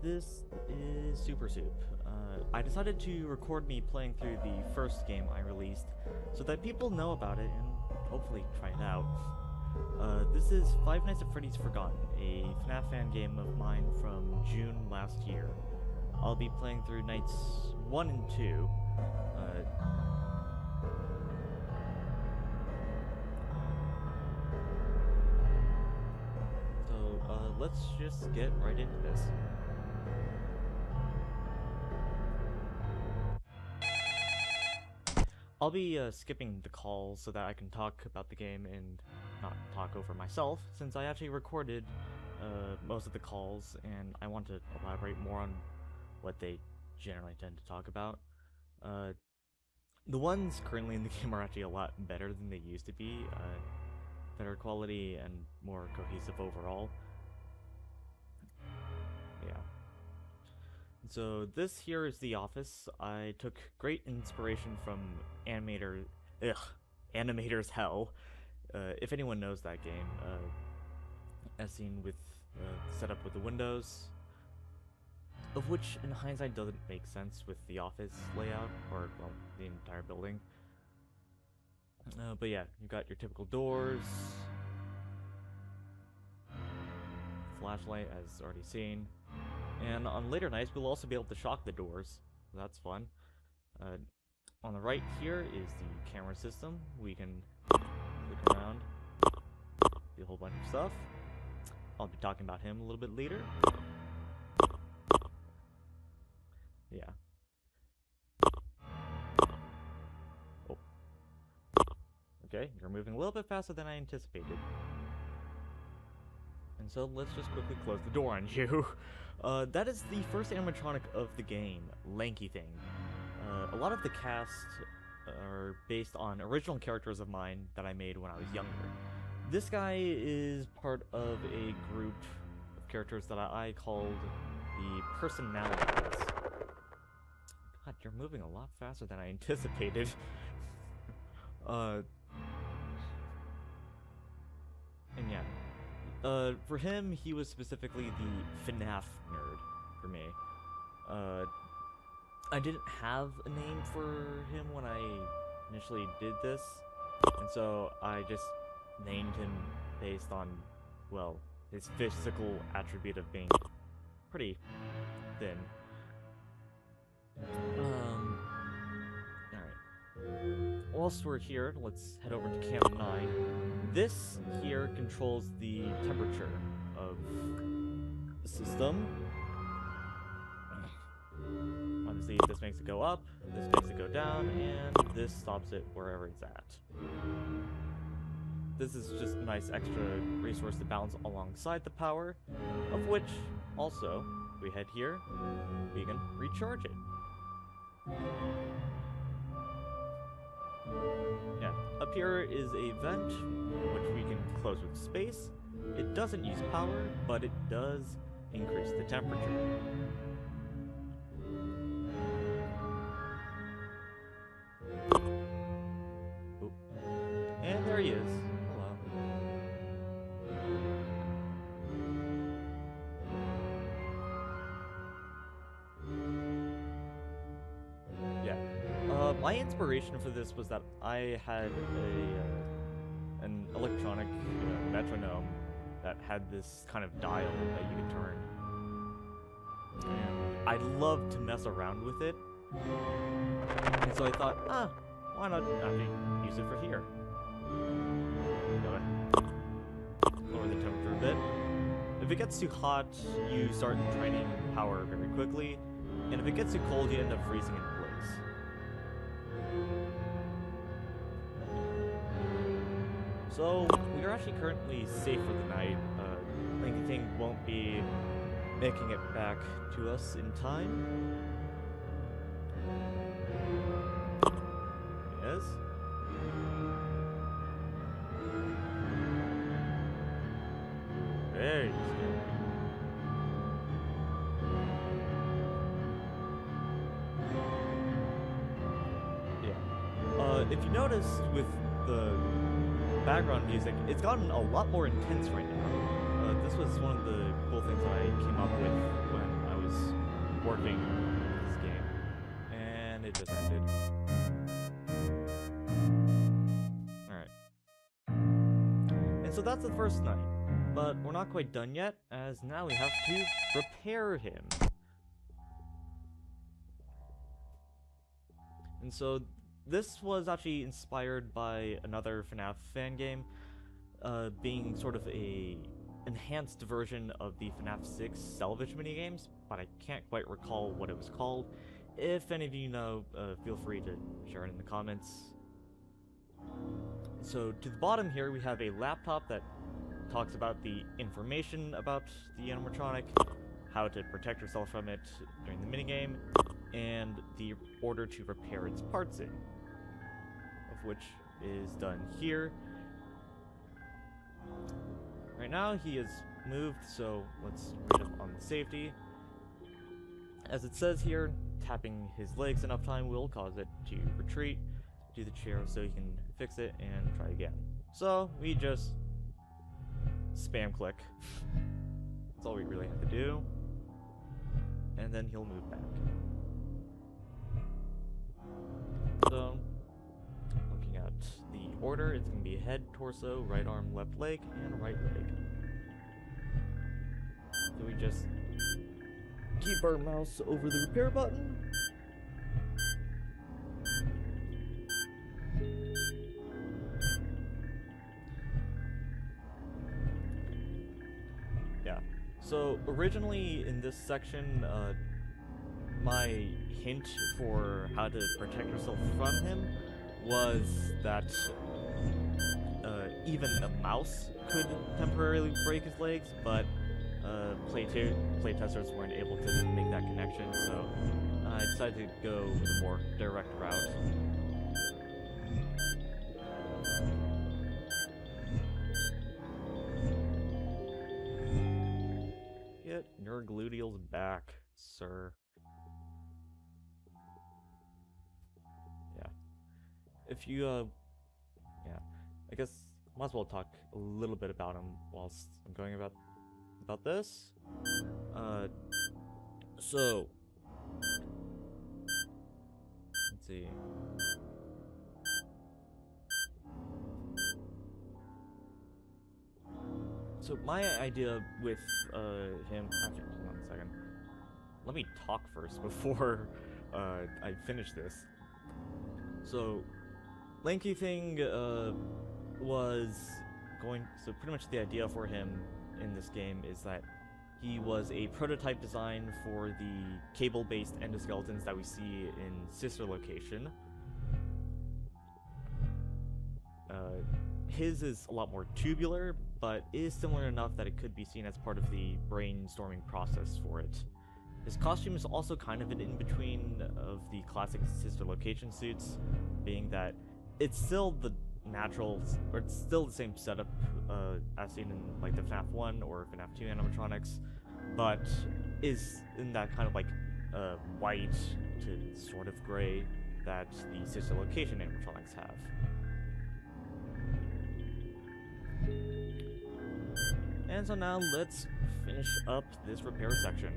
This is Super Soup. I decided to record me playing through the first game I released so that people know about it and hopefully try it out. This is Five Nights at Freddy's Forgotten, a FNaF fan game of mine from June last year. I'll be playing through nights 1 and 2. Let's just get right into this. I'll be skipping the calls so that I can talk about the game and not talk over myself, since I actually recorded most of the calls and I want to elaborate more on what they generally tend to talk about. The ones currently in the game are actually a lot better than they used to be, better quality and more cohesive overall. Yeah. So this here is the office. I took great inspiration from Animator's Hell. If anyone knows that game, as seen with setup with the windows, of which in hindsight doesn't make sense with the office layout, or well, the entire building. But yeah, you've got your typical doors, flashlight as already seen. And on later nights, we'll also be able to shock the doors. So that's fun. On the right here is the camera system. We can click around, do a whole bunch of stuff. I'll be talking about him a little bit later. Yeah. Oh. Okay, you're moving a little bit faster than I anticipated. And so let's just quickly close the door on you. That is the first animatronic of the game, Lanky thing. A lot of the cast are based on original characters of mine that I made when I was younger. This guy is part of a group of characters that I called the personalities. God, you're moving a lot faster than I anticipated. And yeah. For him, he was specifically the FNaF nerd for me. I didn't have a name for him when I initially did this, and so I just named him based on, well, his physical attribute of being pretty thin. Alright. Whilst we're here, let's head over to Camp 9. This here controls the temperature of the system. Obviously, this makes it go up, this makes it go down, and this stops it wherever it's at. This is just a nice extra resource to balance alongside the power, of which, also, if we head here, we can recharge it. Yeah, up here is a vent, which we can close with space. It doesn't use power, but it does increase the temperature. Oop. And there he is. Hello. Yeah. My inspiration for this was that I had an electronic metronome that had this kind of dial that you could turn. And I loved to mess around with it. And so I thought, why not actually use it for here? Lower the temperature a bit. If it gets too hot, you start draining power very quickly. And if it gets too cold, you end up freezing in place. So, we are actually currently safe for the night. Lanky Thing won't be making it back to us in time. Yes. Very scary. Yeah. If you notice with the background music, it's gotten a lot more intense right now. This was one of the cool things that I came up with when I was was working with this game, and it just ended. Alright. And so that's the first night, but we're not quite done yet, as now we have to repair him. And so this was actually inspired by another FNaF fan game, being sort of a enhanced version of the FNaF 6 salvage minigames, but I can't quite recall what it was called. If any of you know, feel free to share it in the comments. So to the bottom here we have a laptop that talks about the information about the animatronic, how to protect yourself from it during the minigame, and the order to repair its parts in, of which is done here. Right now he is moved, so let's read up on the safety. As it says here, tapping his legs enough time will cause it to retreat to the chair so he can fix it and try again. So we just spam click. That's all we really have to do. And then he'll move back. So, looking at the order, it's going to be head, torso, right arm, left leg, and right leg. So we just keep our mouse over the repair button. Yeah, so originally in this section, my hint for how to protect yourself from him was that even a mouse could temporarily break his legs, but playtesters weren't able to make that connection, so I decided to go with a more direct route. Get your gluteals back, sir. If you, yeah, I guess I might as well talk a little bit about him whilst I'm going about this. So, let's see. So my idea with him, actually, hold on a second. Let me talk first before I finish this. So, Lanky thing was going, so pretty much the idea for him in this game is that he was a prototype design for the cable-based endoskeletons that we see in Sister Location. His is a lot more tubular, but is similar enough that it could be seen as part of the brainstorming process for it. His costume is also kind of an in-between of the classic Sister Location suits, being that it's still the natural, or it's still the same setup as seen in like the FNaF 1 or FNaF 2 animatronics, but is in that kind of like white to sort of gray that the Sister Location animatronics have. And so now let's finish up this repair section.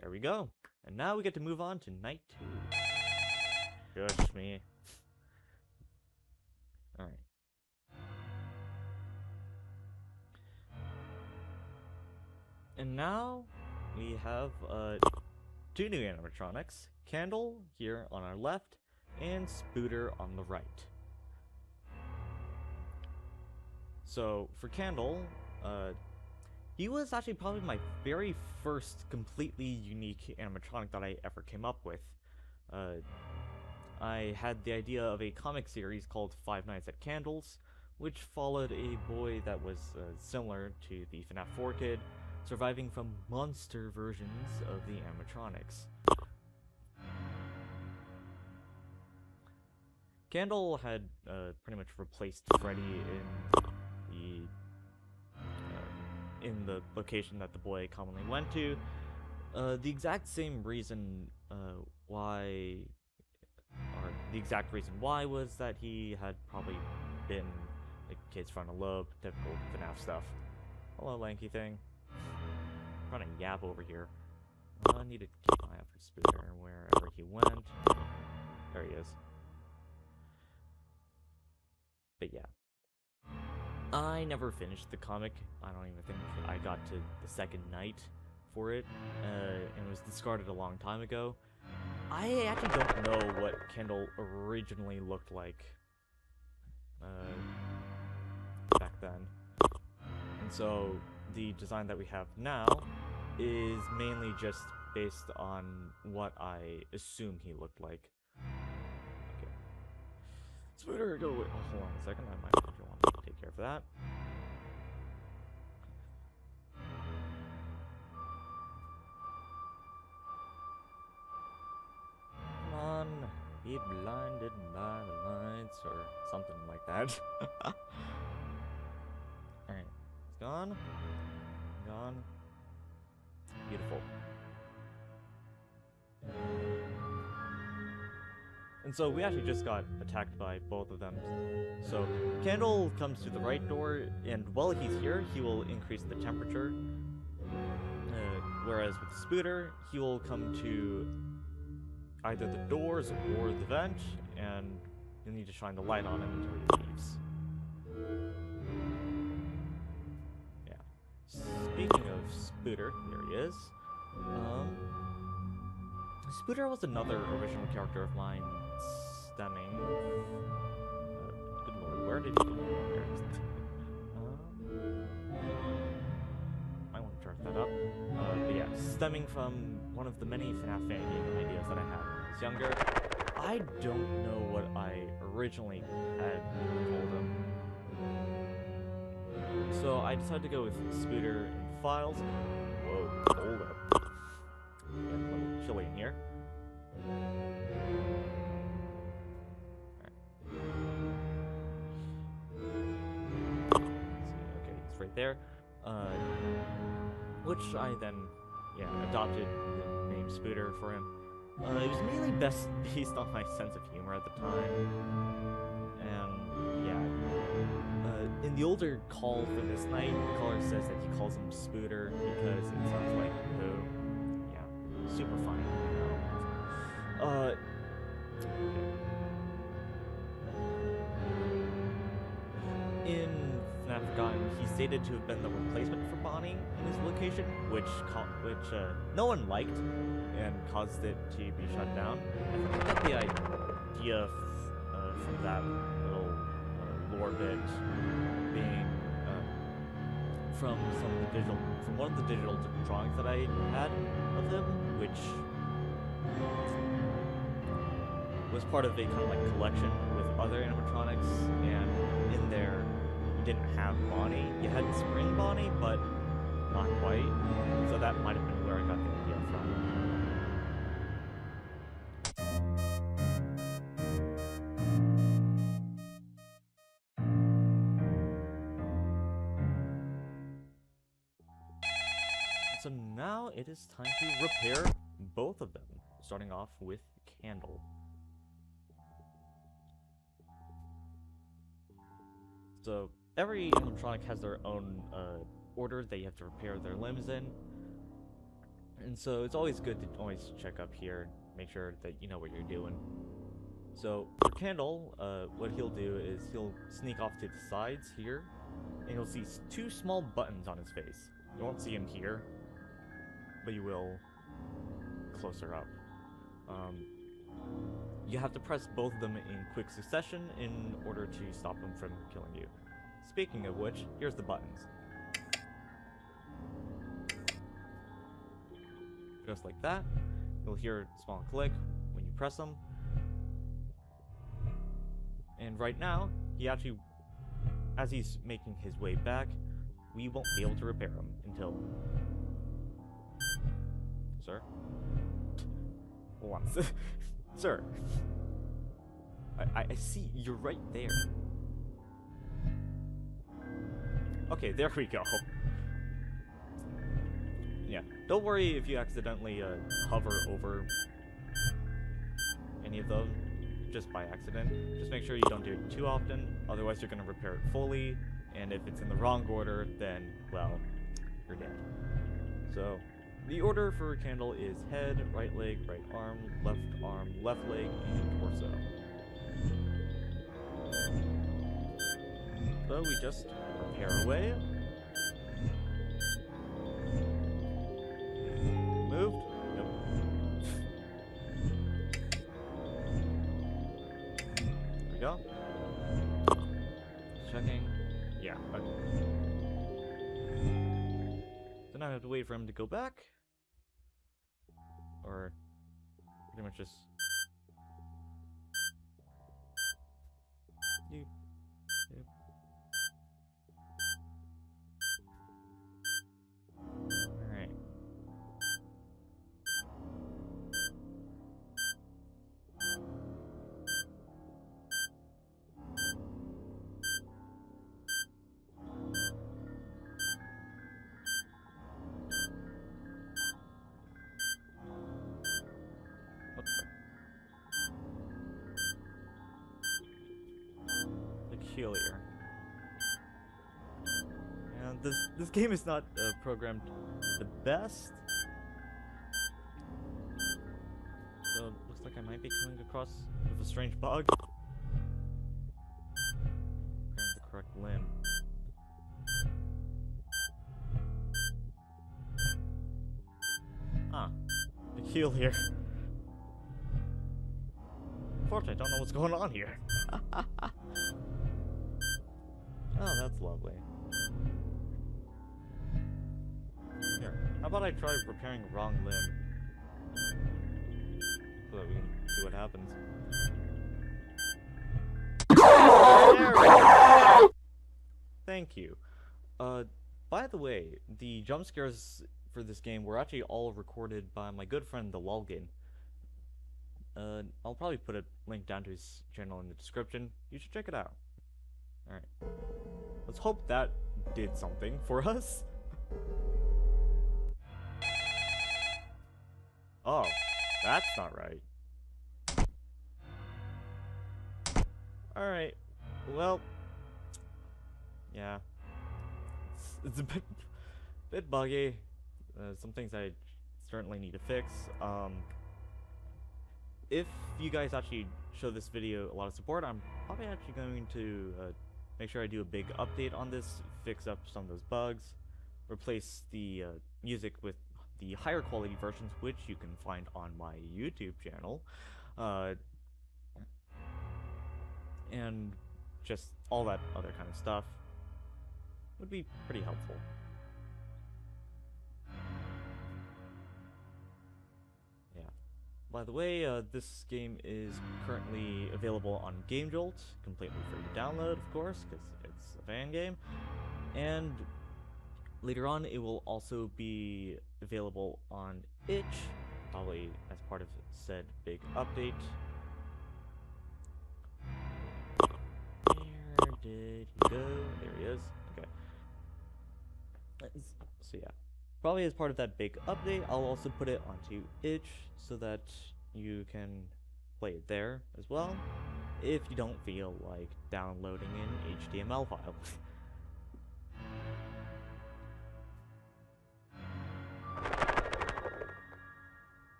There we go. And now we get to move on to night 2. Shush me. Alright. And now we have 2 new animatronics. Candle here on our left, and Spooder on the right. So for Candle, he was actually probably my very first completely unique animatronic that I ever came up with. I had the idea of a comic series called Five Nights at Candles, which followed a boy that was similar to the FNaF 4 kid, surviving from monster versions of the animatronics. Candle had pretty much replaced Freddy in the location that the boy commonly went to. The exact same reason why, or the exact reason why, was that he had probably been a kid's frontal lobe, typical FNaF stuff. Hello, Lanky thing. I'm trying to yap over here. I need to keep an eye out for Spooder wherever he went. There he is. But yeah. I never finished the comic. I don't even think I got to the second night for it. And it was discarded a long time ago. I actually don't know what Kendall originally looked like back then. And so the design that we have now is mainly just based on what I assume he looked like. Okay. Spooder, go away. Oh, hold on a second. I might actually want to take care of that. Come on. Be blinded by the lights or something like that. Alright. It's gone. Gone. Beautiful. And so we actually just got attacked by both of them. So Candle comes to the right door, and while he's here, he will increase the temperature. Whereas with Spooder, he will come to either the doors or the vent, and you'll need to shine the light on him until he leaves. Yeah. Speaking of Spooder, there he is. Spooder was another original character of mine, stemming. Good lord, where did he go? There he is. I want to turn that up. But yeah, stemming from one of the many FNaF fangame ideas that I had when I was younger. I don't know what I originally had told him. So I decided to go with Spooder in files. Whoa, hold up. Yeah, a little chilly in here. Alright. Let's see, okay, it's right there. Which I then, yeah, adopted the name Spooder for him. It was mainly based on my sense of humor at the time. And, yeah. In the older call for this night, the caller says that he calls him Spooder because it sounds like poo. Yeah, super funny, you know. In FNaF Forgotten, he's stated to have been the replacement for Bonnie in his location, which no one liked and caused it to be shut down. I think that the idea from that little lore bit being from one of the digital drawings that I had of him, which was part of a kind of like collection with other animatronics, and in there you didn't have Bonnie. You had Spring Bonnie, but not quite. So that might have been where I got the idea from. So now it is time to repair both of them, starting off with Candle. So every animatronic has their own order that you have to repair their limbs in, and so it's always good to always check up here, make sure that you know what you're doing. So for Candle, what he'll do is he'll sneak off to the sides here, and you'll see two small buttons on his face. You won't see him here, but you will closer up. You have to press both of them in quick succession in order to stop them from killing you. Speaking of which, here's the buttons. Just like that. You'll hear a small click when you press them. And right now, he actually, as he's making his way back, we won't be able to repair him until... Sir? Hold on. Sir. I see, you're right there. Okay, there we go. Yeah, don't worry if you accidentally hover over any of them, just by accident. Just make sure you don't do it too often, otherwise you're going to repair it fully, and if it's in the wrong order, then, well, you're dead. So, the order for a candle is head, right leg, right arm, left leg, and torso. So we just repair away. Moved? Nope. There we go. Checking. Yeah, okay. So now I have to wait for him to go back. Or pretty much just... You... Alright. What the? Peculiar. And this game is not programmed the best. So it looks like I might be coming across with a strange bug. Grab the correct limb. Huh. Peculiar. Unfortunately, I don't know what's going on here. Oh, that's lovely. Here, how about I try repairing the wrong limb? So that we can see what happens. There we go. Thank you. By the way, the jump scares for this game were actually all recorded by my good friend TheLolgan. I'll probably put a link down to his channel in the description. You should check it out. Alright. Let's hope that did something for us. Oh, that's not right. Alright. Well, yeah. It's a bit buggy. Some things I certainly need to fix. If you guys actually show this video a lot of support, I'm probably actually going to make sure I do a big update on this, fix up some of those bugs, replace the music with the higher quality versions, which you can find on my YouTube channel, and just all that other kind of stuff would be pretty helpful. By the way, this game is currently available on GameJolt, completely free to download, of course, because it's a fan game. And later on, it will also be available on itch, probably as part of said big update. Where did he go? There he is. Okay. So yeah. Probably as part of that big update, I'll also put it onto itch so that you can play it there as well, if you don't feel like downloading an HTML file.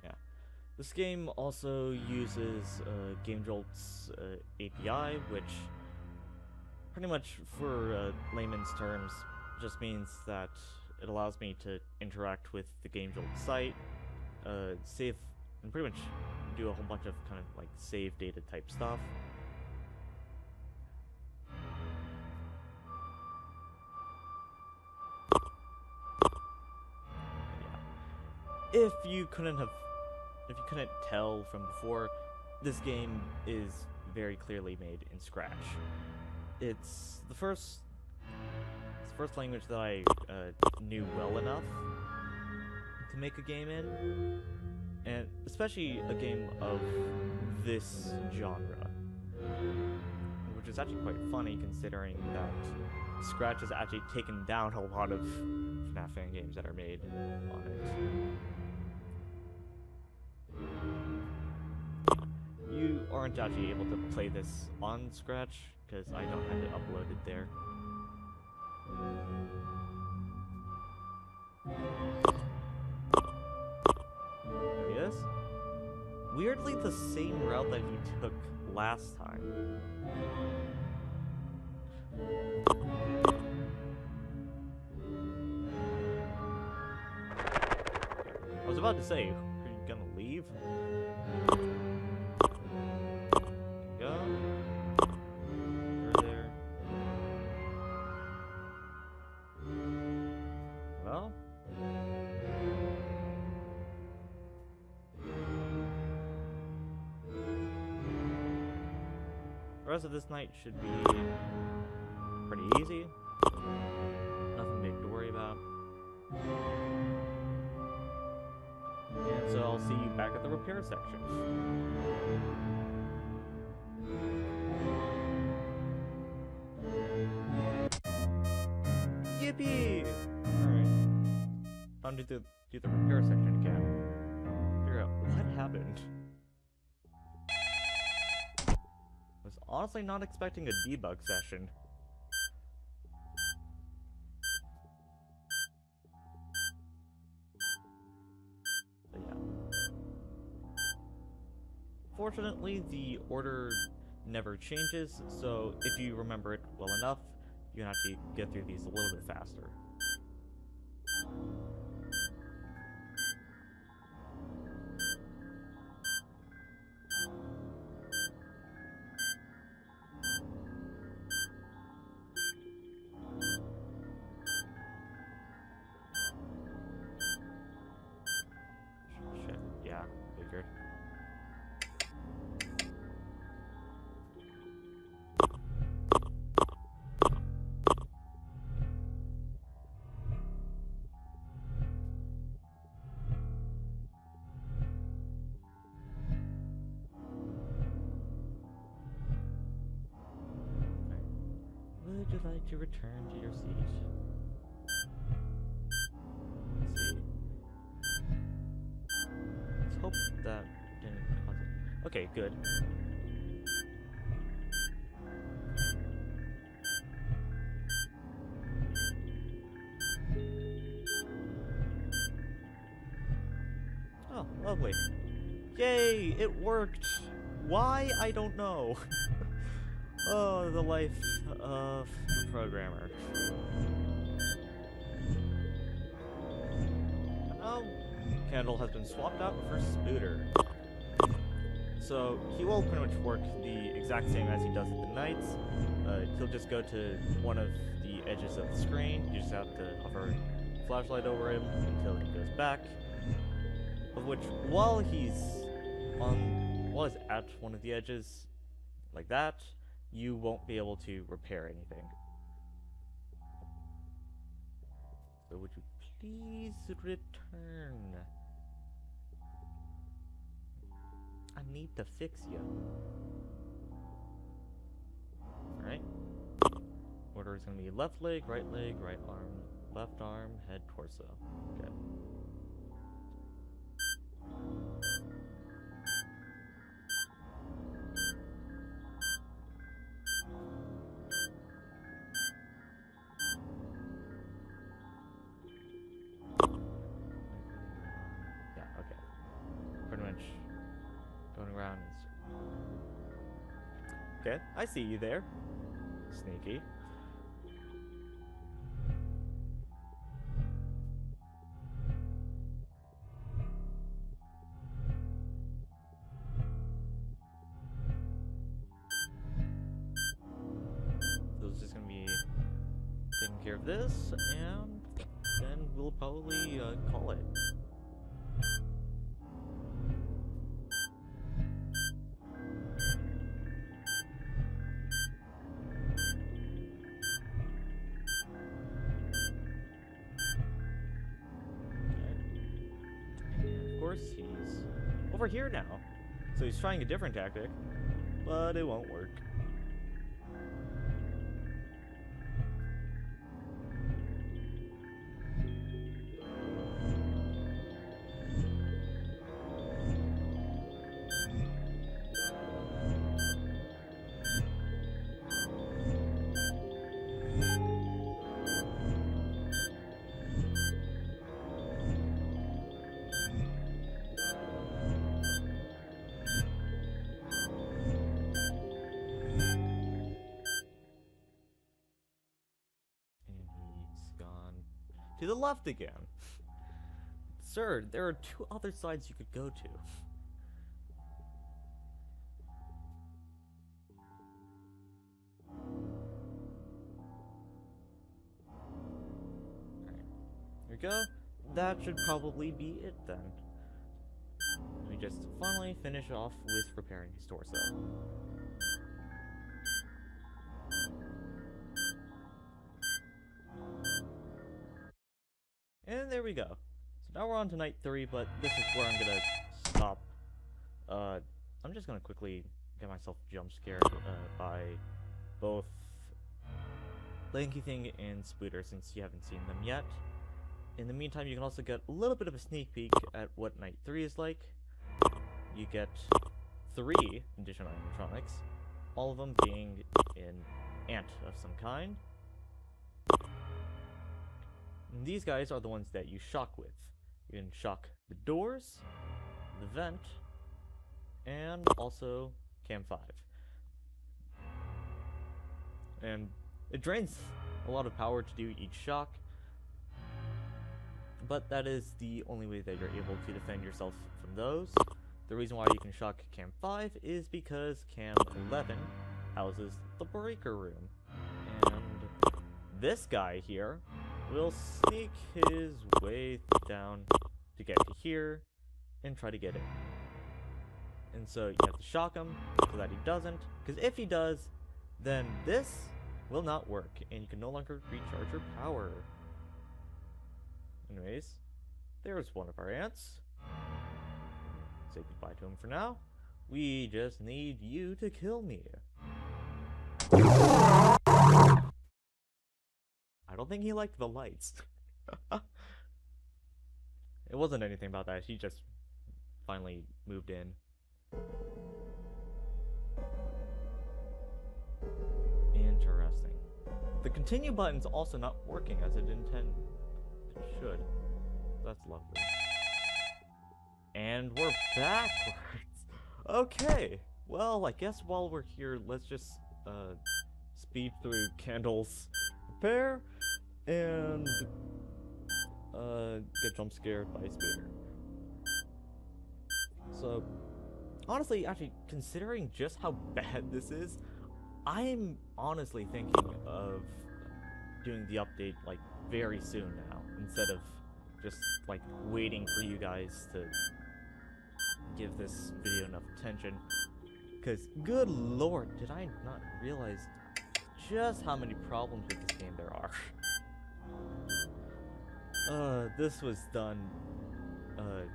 Yeah. This game also uses GameJolt's API, which pretty much for layman's terms just means that it allows me to interact with the GameJolt site, save, and pretty much do a whole bunch of kind of like save data type stuff. Yeah. If you couldn't tell from before, this game is very clearly made in Scratch. It's the first language that I knew well enough to make a game in, and especially a game of this genre, which is actually quite funny considering that Scratch has actually taken down a lot of FNaF fan games that are made on it. You aren't actually able to play this on Scratch because I don't have it uploaded there. There he is. Weirdly, the same route that he took last time. I was about to say, are you gonna leave? Go. Over there. Well. The rest of this night should be pretty easy. Nothing big to worry about. And so I'll see you back at the repair section. Yippee! Alright. Time to do the repair section again. Figure out what happened. Was honestly not expecting a debug session. But yeah. Fortunately, the order never changes, so if you remember it well enough, you have to get through these a little bit faster. Shit, yeah, figured. Would you like to return to your seat? Let's see. Let's hope that didn't cause it. Okay, good. Oh, lovely. Yay, it worked! Why? I don't know. Oh, the life of a programmer. Oh, Candle has been swapped out for Spooder. So, he will pretty much work the exact same as he does at the nights. He'll just go to one of the edges of the screen. You just have to hover a flashlight over him until he goes back. Of which, while he's at one of the edges, like that, you won't be able to repair anything. So would you please return? I need to fix you. Alright. Order is going to be left leg, right arm, left arm, head, torso. Okay. Going around and... Okay, I see you there. Sneaky. So it's just gonna be taking care of this, and then we'll probably call it. He's over here now, so he's trying a different tactic, but it won't work. to the left again. Sir, there are two other sides you could go to. Alright, here we go. That should probably be it then. We just finally finish off with repairing his torso. And there we go. So now we're on to night 3, but this is where I'm gonna stop. I'm just gonna quickly get myself jump scared by both Lanky Thing and Spooder, since you haven't seen them yet. In the meantime, you can also get a little bit of a sneak peek at what night 3 is like. You get 3 additional animatronics, all of them being an ant of some kind. And these guys are the ones that you shock with. You can shock the doors, the vent, and also Cam 5. And it drains a lot of power to do each shock, but that is the only way that you're able to defend yourself from those. The reason why you can shock Cam 5 is because Cam 11 houses the breaker room. And this guy here will sneak his way down to get to here and try to get in. And so you have to shock him so that he doesn't, because if he does, then this will not work and you can no longer recharge your power. Anyways, there's one of our ants. Say goodbye to him for now. We just need you to kill me. I don't think he liked the lights. It wasn't anything about that, he just finally moved in. Interesting. The continue button's also not working as it intended. It should. That's lovely. And we're backwards. Okay. Well, I guess while we're here, let's just speed through Candle's repair and get jump scared by Spooder. So, honestly, actually, considering just how bad this is, I'm honestly thinking of doing the update, like, very soon now, instead of just, like, waiting for you guys to give this video enough attention. Because, good lord, did I not realize just how many problems with this game there are. This was done, a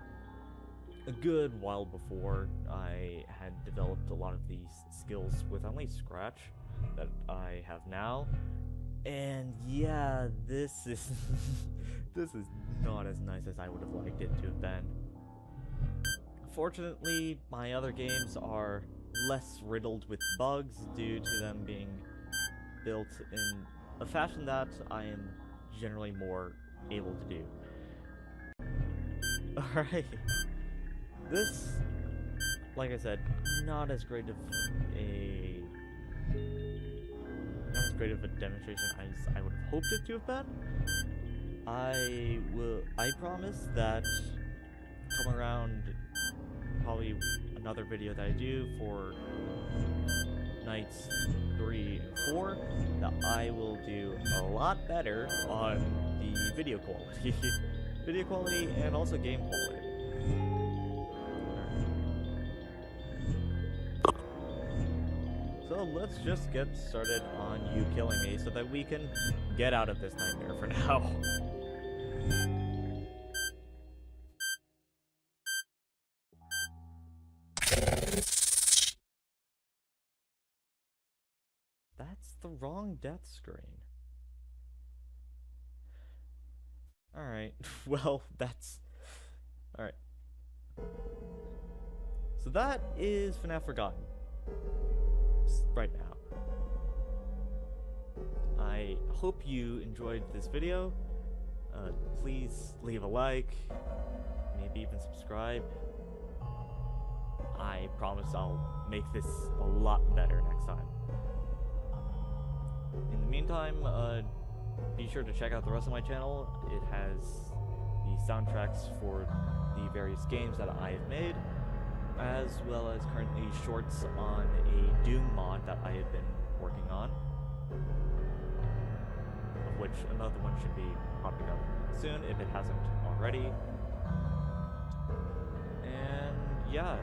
good while before I had developed a lot of these skills with only Scratch that I have now. And yeah, this is this is not as nice as I would have liked it to have been. Fortunately, my other games are less riddled with bugs due to them being built in a fashion that I am generally more able to do. Alright. This, like I said, not as great of a demonstration as I would have hoped it to have been. I promise that come around probably another video that I do for nights 3 and 4 that I will do a lot better on the video quality. Video quality and also game quality. So let's just get started on you killing me so that we can get out of this nightmare for now. That's the wrong death screen. Alright, well, that's... Alright. So that is FNaF Forgotten. Right now. I hope you enjoyed this video. Please leave a like, maybe even subscribe. I promise I'll make this a lot better next time. In the meantime, be sure to check out the rest of my channel. It has the soundtracks for the various games that I have made, as well as currently shorts on a Doom mod that I have been working on, of which another one should be popping up soon if it hasn't already. And yeah,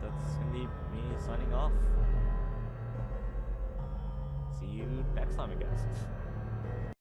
that's gonna be me signing off. See you next time, I guess.